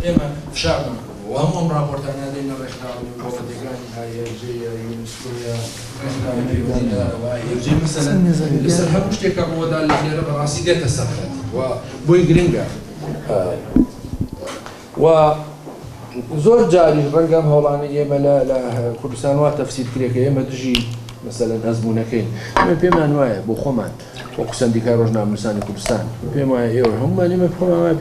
ئێمە فشارمان و هەموو ئەم ڕاپۆرتانە دێنە ڕێکخراوەی وڵاتەکانی یونسکۆیە هێرجێ مەسەلەن لەسەر هەموو شتێکە ڕۆدا لێرە بەڕاستی دێتە سەرخەت و بۆی گرنگە و زۆر جاری ڕەنگەم هەوڵانی ئێمە لە کوردستان وا تەفسیر کرێکە ئێمە دژی مەسەلەن ئەزمونونەکەین ئێمە پێمان وایە بۆ خۆمان وەکو سەندیکای ڕۆژنامەنووسانی کوردستان پێم وایە ئێوە هەمومان ئێمە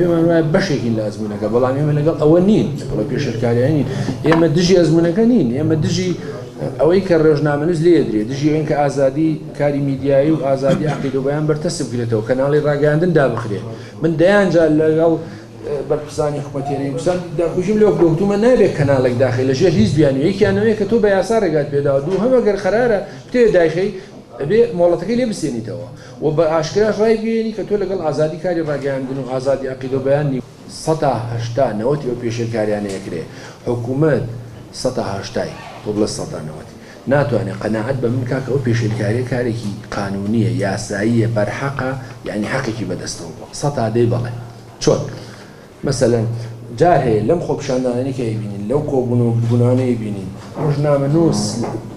پێمان وایە بەشێکین لە ئەزمونونەکە بەڵام ئێمە لەگەڵ ئەوە نین بڵێ پێشەرکاریان نین ئێمە دژی ئەزمونونەکە نین ئێمە دژی ئەوەی کە ڕۆژنامەنووس لێ درێ دژی ئەوەی کە ئازادی کاری میدیایی و ئازادی عقیدە و بەیان بەرتەسب بکرێتەوە کەناڵی ڕاگەیاندن دابخرێ من دەیانجا لەگەڵ بەرپرسانی حکومەتیێنەی کوردستان داخوشیم لەوە دۆکتومە نابێت کەناڵێک داخل لەژێر هیچ بیانوی یەکیانەوەیە کە تۆ بە یاسا ڕێگات پێداوە دوو هەمە گەر قەرارە بتێ دایخەی ئەبێ مۆڵەتەکەی لێ بسێنیتەوە و بە ئاشکراش ڕای بگەێنی کە تۆ لەگەڵ ئازادی کاری ڕاگەیاندن و ئازادی عقیدە و بەیان 180 ئەو پێشێرکاریانە یەکرێ حکوومەت 180 تۆ بڵێ 190 ناتوانێت قەناعەت بە من کاکە ئەو پێشێرکاریە کارێکی قانونیە یاساییە بەرحەقە یعنی حەقێکی بەدەستەوە 100 دەی بەڵێ چۆن مثلا جار هەیە لەم خۆپیشاندانانی کە ئەیبینین لەو کۆبوون و بوونانەی بینین ڕۆژنامەنووس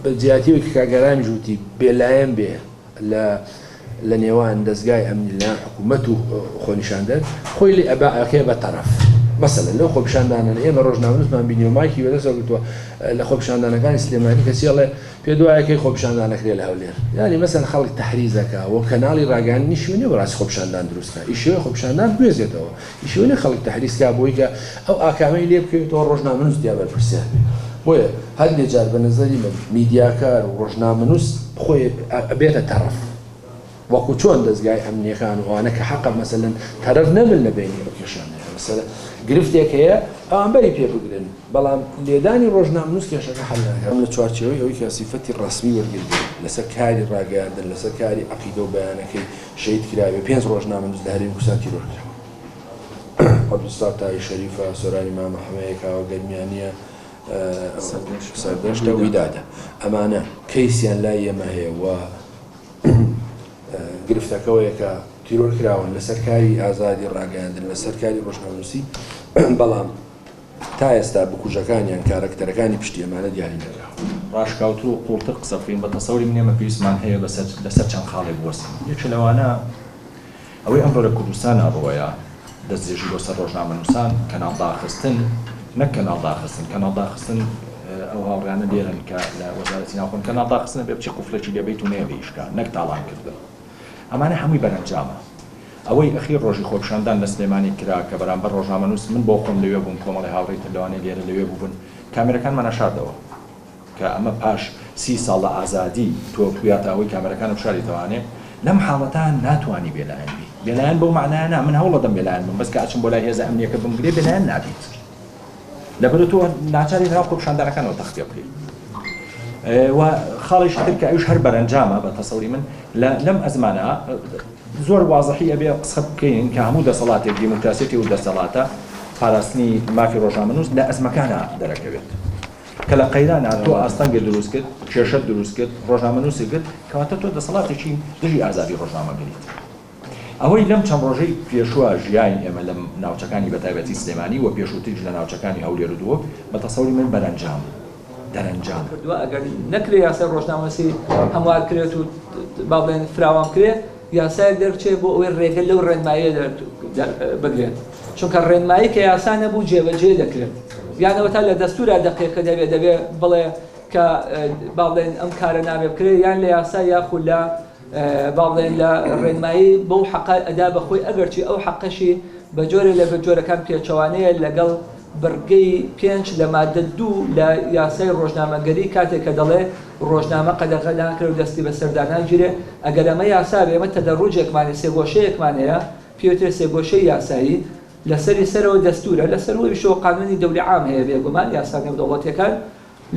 بە جیاتیەوەی کە کاگەرانی ژووتی بێلایەن بێ لە نێوان دەستگای ئەمنی لە حکوومەت و خۆنیشاندەر خۆی لێ ئەباکێ بە تەرەف مثلا لەو خۆپیشاندانانە ئێمە ڕۆژنامەنووسمان بینی و مایکی بەدەستەوە لە خۆپیشاندانەکانی سلێمانی کەسی ئەڵێ پێ دوایەکەی خۆپیشاندانەکرێ لە هەولێر یعنی مەسەن خەڵک تەحریزەکە و کەناڵی ڕاگەیاندنی شوێنێ بەڕاستی خۆپیشاندان دروستکە ئیشەوەی خۆپیشاندان بێزێتەوە ئیشەوەی خەڵک تەحریزکا بۆی کە ئەو ئاکامەی لێ بکەوێتەوە ڕۆژنامەنووس دیا بەرپرسیار بۆیە هەندێک جار بە نەزەری من میدیاکار و ڕۆژنامەنووس خۆی بێتە تەرەف وەکو چۆن دەستگای ئەمنیەکان و ئەوانە کە حەقە مەسەلەن تەرەف نەبن لە بینی ئەو کێشانەیە مەسەلە گرفتێک هەیە ئەوانبەری پێ بگرن بەڵام لێدانی ڕۆژنامەنووس کێشەکە حەل ناکات لە چوارچێوەی ئەوەی کە سیفەتی ڕەسمی وەرگرتن لەسەر کاری ڕاگەیاندن لەسەر کاری عەقیدە و بەیانەکەی شەید کراوێ 5 ڕۆژنامەنووس لە هەرێمی کوردستان تیرۆرکراوە عەبدولستار تای شەریفە سۆرانی مامە حەمەیەکاوە گەرمیانیە سەردەشتە ویدادە ئەمانە کەیسیان لای ئێمە هەیە و گرفتەکەوەیە کە تیرۆر کراون لەسەر کاری ئازادی ڕاگەیاندن لەسەر کاری ڕۆژنامەنووسی بەڵام تا ئێستا بکوژەکانیان کارەکتەرەکانی پشتی ئەمانە دیاری نەکراوە ڕاشکاوتر و قوڵتر قسە بکەین بە تەسەوری من ئێمە پێویستمان هەیە لەسەر چەند خاڵێک بوەستین یەکێ لەوانە ئەوەی ئەمڕۆ لە کوردستان ئەڕۆیە دەستێژی بۆ سەر ڕۆژنامەنووسان کەناڵ داخستن نەک کەناڵ داخستن کەناڵ داخستن ئەو هاوڕیانە لێرن کە لە وەزارەتی ناوخۆن کەناڵ داخستن بێ بچی قوفلێکی لێبیت و نەیەبێ ئیشکا نەک تاڵانکردن ئەمانە هەمووی بەرەنجامە ئەوەی ئەخیر ڕۆژی خۆپیشاندان لە سلێمانی کرا کە بەرامبەر ڕۆژنامەنووس من بۆ خۆم لەوێ بووم کۆمەڵی هاوڕێی تر لەوانەیە لێرە لەوێ بوون کامێرەکانمان نەشاردەوە کە ئەمە پاش 30 ساڵ لە ئازادی تۆ تویاتەوەی کامێرەکانە بشاریتەوانێ لەم حاڵەتان ناتوانی بێلایەن بی بێلایەن بەو معنایانە من هەوڵە دەم بێلایەن بم بەس کە ئاچم بۆ لای هێزە ئەمنیەکە بمگرێ بێلایەن نابیت لەبەر تۆ ناچاری ناو خۆپیشاندانەکانەوە تەختێ بکەیت و خاڵیش تر کە ئەوش هەر بەرەنجامە بە تەسەوری من لەم ئەزمانە زۆر وازەحی ئەبێ قسە بکەین کە هەموو دەسەڵاتێک دیموکراسیەتی و دەسەڵاتە پاراستنی مافی ڕۆژنامەنووس لە ئەزمەکانە دەرەکەوێت کە لە قەیرانە تۆ ئاستەنگە دروست کرد کێشەت دروست کرد ڕۆژنامەنووسی کرد کەواتە تۆ دەسەڵاتێکی دژی ئازادی ڕۆژنامەگریت ئەوەی لەم چەند ڕۆژەی پێشوە ژیان ئێمە لە ناوچەکانی بەتایبەتی سلێمانی و پێشووتریش لە ناوچەکانی هەولێر و دووە بە تەسەوری من بەرەنجام دەرەنجام کردووە ئەگەر نەکرێ یاسای ڕۆژنامەسی هەموار کرێت و باڵێن فراوان کرێت یاسای دەرچێت بۆ ئەوەی ڕێگە لەو ڕێنماییە بگرێت چونکە ڕێنمایی کە یاسا نەبوو جێبەجێ دەکرێت یانەوە تا لە دەستورە دەقیقە دەبێ بڵێ کە باڵێن ئەم کارە نابێ بکرێت یان لە یاسا یاخود لە باڵێن لە ڕێنمایی بەو حەقە ئەدا بەخۆی ئەگەرچی ئەو حەقەشی بە جۆرە لە جۆرەکان پێچەوانەیە لەگەڵ بەرگەی 5 لە مادە 2 لە یاسای ڕۆژنامەگەری کاتێک کە دەڵێ ڕۆژنامە قەدەغە ناکرێت و دەستی بە سەرداناگیرێ ئەگەر ئەمە یاسا بێ ئێمە تەدەڕوجێکمانێ سێگۆشەیەکمانەیە پێوترێ سێگۆشەی یاسایی لەسەری سەرەوە دەستورە لەسەرەوەی شۆ قانونی دەولی عام هەیە بێگومان یاسا نێودەوڵەتیەکان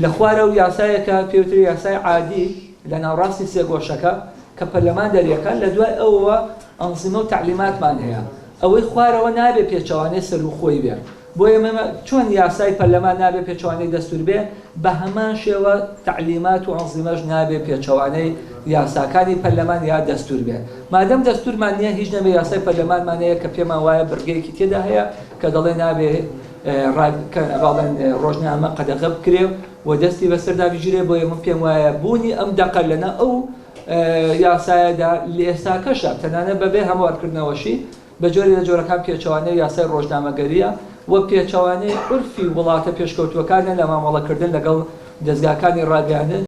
لە خوارە و یاسایەکە پێوتری یاسای عادی لە ناوڕاستی سێگۆشەکە کە پەرلەمان دەریەکان لە دوای ئەوەوە ئەنزیمە و تعلیماتمان هەیە ئەوەی خوارەوە نابێ پێچەوانەی سەر و خۆی بێ بۆ ئێمە چۆن یاسای پەرلەمان نابێ پێچەوانەی دەستور بێ بە هەمان شێوە تعلیمات و ئەنزیمەش نابێ پێچەوانەی یاساکانی پەرلەمان یا دەستور بێ مادەم دەستورمان نییە هیچ نەبێ یاسای پەرلەمانمانەیە کە پێمان وایە بەرگەیەکی تێدا هەیە کە دەڵێ نابێ باڵێن ڕۆژنامە قەدەغە بکرێ و دەستی بەسەردا بژێ بۆیە من پێم وایە بوونی ئەم دەقەل لەنە ئەو یاسایەدا لە ئێستاکەشە تەنانە بەبێ هەموارکردنەوەشی بە جۆری لە جۆرەکان پێچەوانەی یاسای ڕۆژنامەگەریە وە پێچەوانەی عورفی وڵاتە پێشکەوتوەکانە لە مامەڵەکردن لەگەڵ دەستگاکانی ڕاگەیاندن